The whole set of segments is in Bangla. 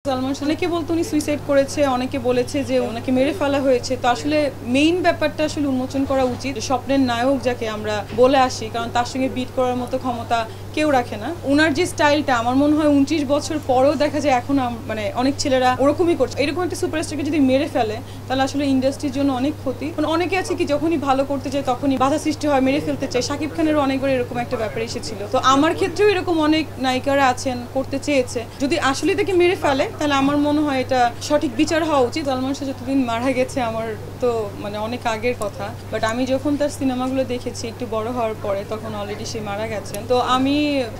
সালমান শাহ অনেকে বলতো উনি সুইসাইড করেছে, অনেকে বলেছে যে ওনাকে মেরে ফেলা হয়েছে। তো আসলে মেইন ব্যাপারটা আসলে উন্মোচন করা উচিত। স্বপ্নের নায়ক যাকে আমরা বলে আসি, কারণ তার সঙ্গে বিট করার মতো ক্ষমতা কেউ রাখে না। ওনার যে স্টাইলটা আমার মনে হয় 29 বছর পরেও দেখা যায় এখন মানে অনেক ছেলেরা ওরকমই করছে। এরকম একটা সুপারস্টারকে যদি মেরে ফেলে তাহলে আসলে ইন্ডাস্ট্রির জন্য অনেক ক্ষতি। অনেকে আছে কি যখনই ভালো করতে যায় তখনই বাধা সৃষ্টি হয়, মেরে ফেলতে চায়। শাকিব খানেরও অনেকবার এরকম একটা ব্যাপার এসেছিল। তো আমার ক্ষেত্রেও এরকম অনেক নায়িকারা আছেন করতে চেয়েছে। যদি আসলে তাকে মেরে ফেলে তাহলে আমার মনে হয় এটা সঠিক বিচার হওয়া উচিত। সালমান শাহ যতদিন মারা গেছে আমার তো মানে অনেক আগের কথা, বাট আমি যখন তার সিনেমাগুলো দেখেছি একটু বড় হওয়ার পরে তখন অলরেডি সে মারা গেছেন। তো আমি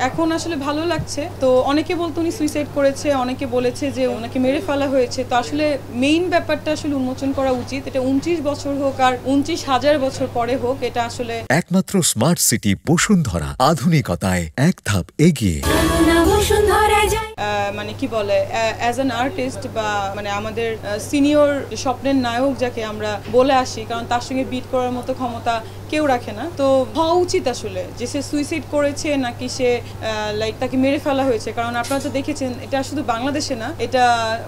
এখন আসলে ভালো লাগছে। তো অনেকে বলতো উনি সুইসাইড করেছে, অনেকে বলেছে যে ওনাকে মেরে ফেলা হয়েছে। তো আসলে মেইন ব্যাপারটা আসলে উন্মোচন করা উচিত। এটা 29 বছর হোক আর 29,000 বছর পরে হোক, এটা আসলে একমাত্র স্মার্ট সিটি বসুন্ধরা, আধুনিকতায় এক ধাপ এগিয়ে। মানে কি বলে, অ্যাজ অ্যান আর্টিস্ট বা মানে আমাদের সিনিয়র স্বপ্নের নায়ক যাকে আমরা বলে আসি, কারণ তার সঙ্গে বিট করার মতো ক্ষমতা কেউ রাখে না। তো হওয়া উচিত আসলে যে সে সুইসাইড করেছে নাকি সে লাইক তাকে মেরে ফেলা হয়েছে। কারণ আপনারা তো দেখেছেন এটা শুধু বাংলাদেশে না, এটা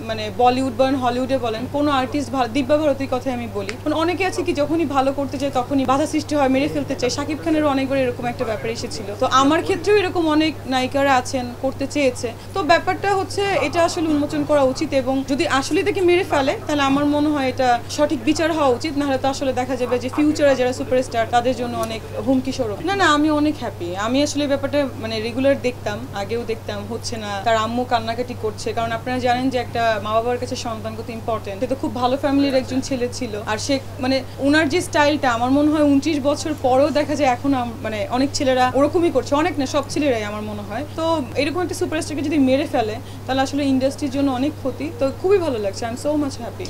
মানে বলিউড বলেন হলিউডে বলেন, কোনো আর্টিস্ট দিব্যা ভারতীর কথাই আমি বলি, অনেকে আছে কি যখনই ভালো করতে যায় তখনই বাধা সৃষ্টি হয়, মেরে ফেলতে চায়। শাকিব খানেরও অনেকবার এরকম একটা ব্যাপার এসেছিল। তো আমার ক্ষেত্রেও এরকম অনেক নায়িকারা আছেন করতে চেয়েছে। তো ব্যাপারটা হচ্ছে এটা আসলে উন্মোচন করা উচিত, এবং যদি আসলে তাকে মেরে ফেলে তাহলে আমার মনে হয় এটা সঠিক বিচার হওয়া উচিত। নাহলে তো আসলে দেখা যাবে যে ফিউচারে যারা সুপারস্টার তাদের জন্য অনেক হুমকি স্বরূপ। না, আমি অনেক হ্যাপি। আমি আসলে ব্যাপারটা মানে রেগুলার দেখতাম, আগেও দেখতাম, হচ্ছে না। তার আম্মু কান্নাকাটি করছে, কারণ আপনারা জানেন যে একটা মা বাবার কাছে সন্তান কত ইম্পর্টেন্ট। সে তো খুব ভালো ফ্যামিলির একজন ছেলে ছিল, আর সে মানে ওনার যে স্টাইলটা আমার মনে হয় 29 বছর পরেও দেখা যায় এখন মানে অনেক ছেলেরা ওরকমই করছে। অনেক না, সব ছেলেরাই আমার মনে হয়। তো এরকম একটা সুপারস্টারকে যদি মেরে ফেলে তাহলে আসলে ইন্ডাস্ট্রির জন্য অনেক ক্ষতি। তো খুবই ভালো লাগছে। I am so much happy.